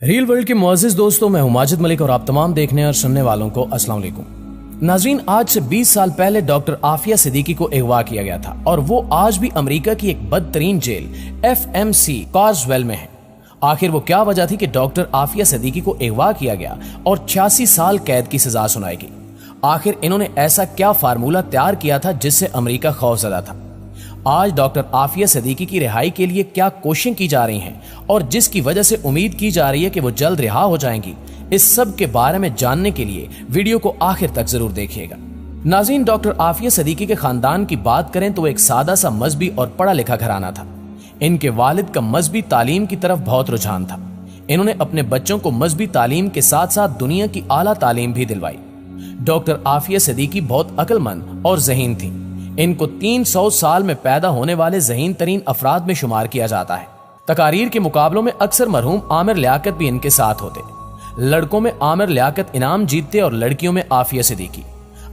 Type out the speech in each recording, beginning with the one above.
Rail world کے معزز دوستوں، میں ہوں ماجد ملک اور آپ تمام دیکھنے اور سننے والوں کو السلام علیکم۔ ناظرین، آج سے 20 سال پہلے ڈاکٹر عافیہ صدیقی کو اغوا کیا گیا تھا اور وہ آج بھی امریکہ کی ایک بدترین جیل FMC کارزویل میں ہے۔ آخر وہ کیا وجہ تھی کہ ڈاکٹر عافیہ صدیقی کو اغوا کیا گیا اور 86 سال قید کی سزا سنائی گئی؟ آخر انہوں نے ایسا کیا فارمولہ تیار کیا تھا جس سے امریکہ خوفزدہ تھا؟ آج ڈاکٹر عافیہ صدیقی کی رہائی کے لیے کیا کوششیں کی جا رہی ہیں اور جس کی وجہ سے امید کی جا رہی ہے کہ وہ جلد رہا ہو جائیں گی، اس سب کے بارے میں جاننے کے لیے ویڈیو کو آخر تک ضرور دیکھیے گا۔ ناظرین، ڈاکٹر عافیہ صدیقی کے خاندان کی بات کریں تو وہ ایک سادہ سا مذہبی اور پڑھا لکھا گھرانہ تھا۔ ان کے والد کا مذہبی تعلیم کی طرف بہت رجحان تھا۔ انہوں نے اپنے بچوں کو مذہبی تعلیم کے ساتھ ساتھ دنیا کی اعلیٰ تعلیم بھی دلوائی۔ ڈاکٹر عافیہ صدیقی بہت عقل مند اور ذہین تھی۔ ان کو 300 سال میں پیدا ہونے والے ذہین ترین افراد میں شمار کیا جاتا ہے۔ تقاریر کے مقابلوں میں اکثر مرحوم عامر لیاقت بھی ان کے ساتھ ہوتے۔ لڑکوں میں عامر لیاقت انعام جیتتے اور لڑکیوں میں عافیہ صدیقی۔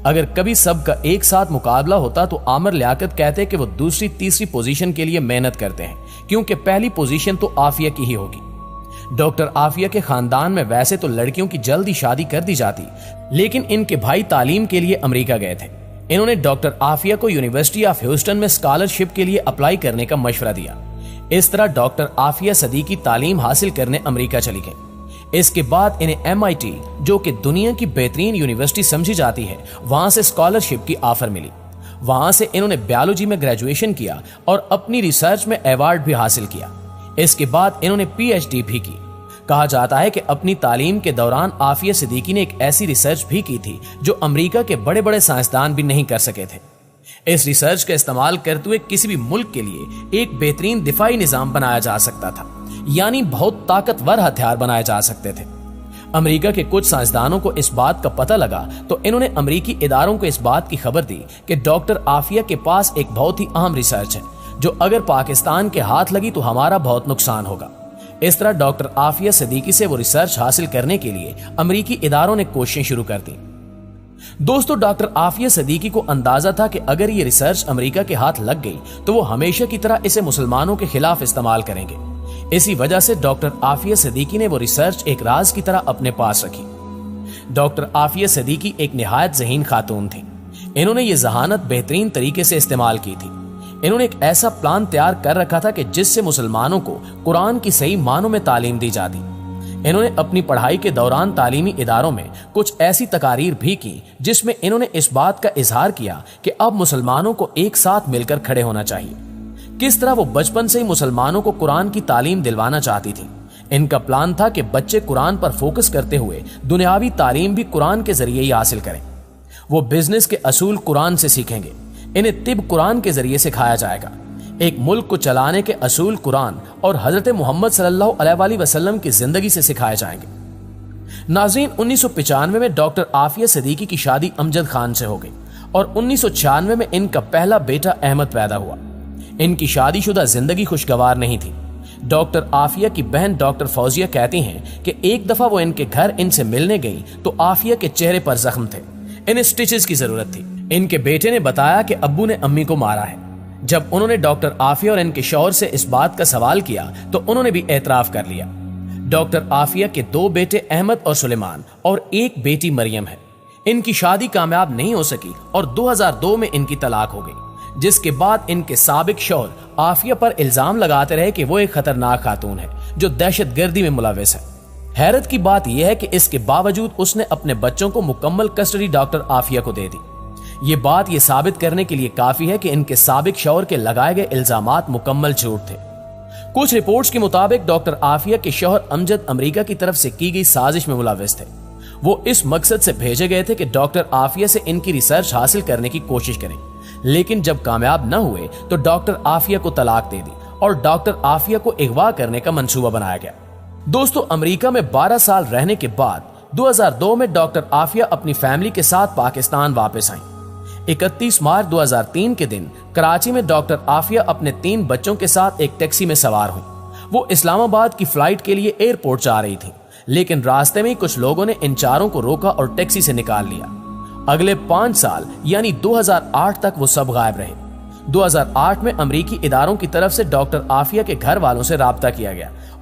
اگر کبھی سب کا ایک ساتھ مقابلہ ہوتا تو عامر لیاقت کہتے کہ وہ دوسری تیسری پوزیشن کے لیے محنت کرتے ہیں، کیونکہ پہلی پوزیشن تو عافیہ کی ہی ہوگی۔ ڈاکٹر عافیہ کے خاندان میں ویسے تو لڑکیوں کی جلدی شادی کر دی جاتی، لیکن ان کے بھائی تعلیم کے لیے امریکہ گئے تھے۔ انہوں نے ڈاکٹر عافیہ کو یونیورسٹی آف ہیوسٹن میں اسکالرشپ کے لیے اپلائی کرنے کا مشورہ دیا۔ اس طرح ڈاکٹر عافیہ صدیقی تعلیم حاصل کرنے امریکہ چلی گئی۔ اس کے بعد انہیں MIT، جو کہ دنیا کی بہترین یونیورسٹی سمجھی جاتی ہے، وہاں سے اسکالرشپ کی آفر ملی۔ وہاں سے انہوں نے بیالوجی میں گریجویشن کیا اور اپنی ریسرچ میں ایوارڈ بھی حاصل کیا۔ اس کے بعد انہوں نے PhD بھی کی۔ کہا جاتا ہے کہ اپنی تعلیم کے دوران عافیہ صدیقی نے ایک ایسی ریسرچ بھی کی تھی جو امریکہ کے بڑے بڑے سائنسدان بھی نہیں کر سکے تھے۔ اس ریسرچ کا استعمال کرتے ہوئے کسی بھی ملک کے لیے ایک بہترین دفاعی نظام بنایا جا سکتا تھا، یعنی بہت طاقتور ہتھیار بنائے جا سکتے تھے۔ امریکہ کے کچھ سائنسدانوں کو اس بات کا پتہ لگا تو انہوں نے امریکی اداروں کو اس بات کی خبر دی کہ ڈاکٹر عافیہ کے پاس ایک بہت ہی اہم ریسرچ ہے جو اگر پاکستان کے ہاتھ لگی تو ہمارا بہت نقصان ہوگا۔ اس طرح ڈاکٹر عافیہ صدیقی سے وہ ریسرچ حاصل کرنے کے لیے امریکی اداروں نے کوششیں شروع کر دی۔ دوستو، ڈاکٹر عافیہ صدیقی کو اندازہ تھا کہ اگر یہ ریسرچ امریکہ کے ہاتھ لگ گئی تو وہ ہمیشہ کی طرح اسے مسلمانوں کے خلاف استعمال کریں گے۔ اسی وجہ سے ڈاکٹر عافیہ صدیقی نے وہ ریسرچ ایک راز کی طرح اپنے پاس رکھی۔ ڈاکٹر عافیہ صدیقی ایک نہایت ذہین خاتون تھی۔ انہوں نے یہ ذہانت بہترین طریقے سے استعمال کی تھی۔ انہوں نے ایک ایسا پلان تیار کر رکھا تھا کہ جس سے مسلمانوں کو قرآن کی صحیح معنوں میں تعلیم دی جاتی۔ انہوں نے اپنی پڑھائی کے دوران تعلیمی اداروں میں کچھ ایسی تقاریر بھی کی جس میں انہوں نے اس بات کا اظہار کیا کہ اب مسلمانوں کو ایک ساتھ مل کر کھڑے ہونا چاہیے۔ کس طرح وہ بچپن سے ہی مسلمانوں کو قرآن کی تعلیم دلوانا چاہتی تھی۔ ان کا پلان تھا کہ بچے قرآن پر فوکس کرتے ہوئے دنیاوی تعلیم بھی قرآن کے ذریعے ہی حاصل کریں۔ وہ بزنس کے اصول قرآن سے سیکھیں گے۔ انہیں طب قرآن کے ذریعے سکھایا جائے گا۔ ایک ملک کو چلانے کے اصول قرآن اور حضرت محمد صلی اللہ علیہ وآلہ وسلم کی زندگی سے سکھائے جائیں گے۔ ناظرین، 1995 میں ڈاکٹر عافیہ صدیقی کی شادی امجد خان سے ہو گئی اور 1996 میں ان کا پہلا بیٹا احمد پیدا ہوا۔ ان کی شادی شدہ زندگی خوشگوار نہیں تھی۔ ڈاکٹر عافیہ کی بہن ڈاکٹر فوزیہ کہتی ہیں کہ ایک دفعہ وہ ان کے گھر ان سے ملنے گئی تو عافیہ کے چہرے پر زخم تھے، انہیں سٹیچز کی ضرورت تھی۔ ان کے بیٹے نے بتایا کہ ابو نے امی کو مارا ہے۔ جب انہوں نے ڈاکٹر عافیہ اور ان کے شوہر سے اس بات کا سوال کیا تو انہوں نے بھی اعتراف کر لیا۔ ڈاکٹر عافیہ کے 2 بیٹے احمد اور سلیمان اور ایک بیٹی مریم ہے۔ ان کی شادی کامیاب نہیں ہو سکی اور 2002 میں ان کی طلاق ہو گئی، جس کے بعد ان کے سابق شوہر عافیہ پر الزام لگاتے رہے کہ وہ ایک خطرناک خاتون ہے جو دہشت گردی میں ملوث ہے۔ حیرت کی بات یہ ہے کہ اس کے باوجود اس نے اپنے بچوں کو مکمل کسٹڈی ڈاکٹر عافیہ کو دے دی۔ یہ بات یہ ثابت کرنے کے لیے کافی ہے کہ ان کے سابق شوہر کے لگائے گئے الزامات مکمل جھوٹ تھے۔ کچھ رپورٹس کے مطابق ڈاکٹر عافیہ کے شوہر امجد امریکہ کی طرف سے کی گئی سازش میں ملوث تھے۔ وہ اس مقصد سے بھیجے گئے تھے کہ ڈاکٹر عافیہ سے ان کی ریسرچ حاصل کرنے کی کوشش کریں، لیکن جب کامیاب نہ ہوئے تو ڈاکٹر عافیہ کو طلاق دے دی اور ڈاکٹر عافیہ کو اغوا کرنے کا منصوبہ بنایا گیا۔ دوستو، امریکہ میں 12 سال رہنے کے بعد 2002 میں ڈاکٹر عافیہ اپنی فیملی کے ساتھ پاکستان واپس آئیں۔ 31 مارچ 2003 کے دن کراچی میں ڈاکٹر عافیہ اپنے 3 بچوں کے ساتھ ایک ٹیکسی میں سوار ہوئیں۔ وہ اسلام آباد کی فلائٹ کے لیے ایئرپورٹ جا رہی تھی، لیکن راستے میں کچھ لوگوں نے ان چاروں کو روکا اور ٹیکسی سے نکال لیا۔ اگلے 5 سال یعنی 2008 تک وہ سب غائب رہے۔ 2008 میں امریکی اداروں کی طرف سے ڈاکٹر عافیہ کے گھر والوں سے رابطہ کیا گیا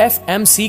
FMC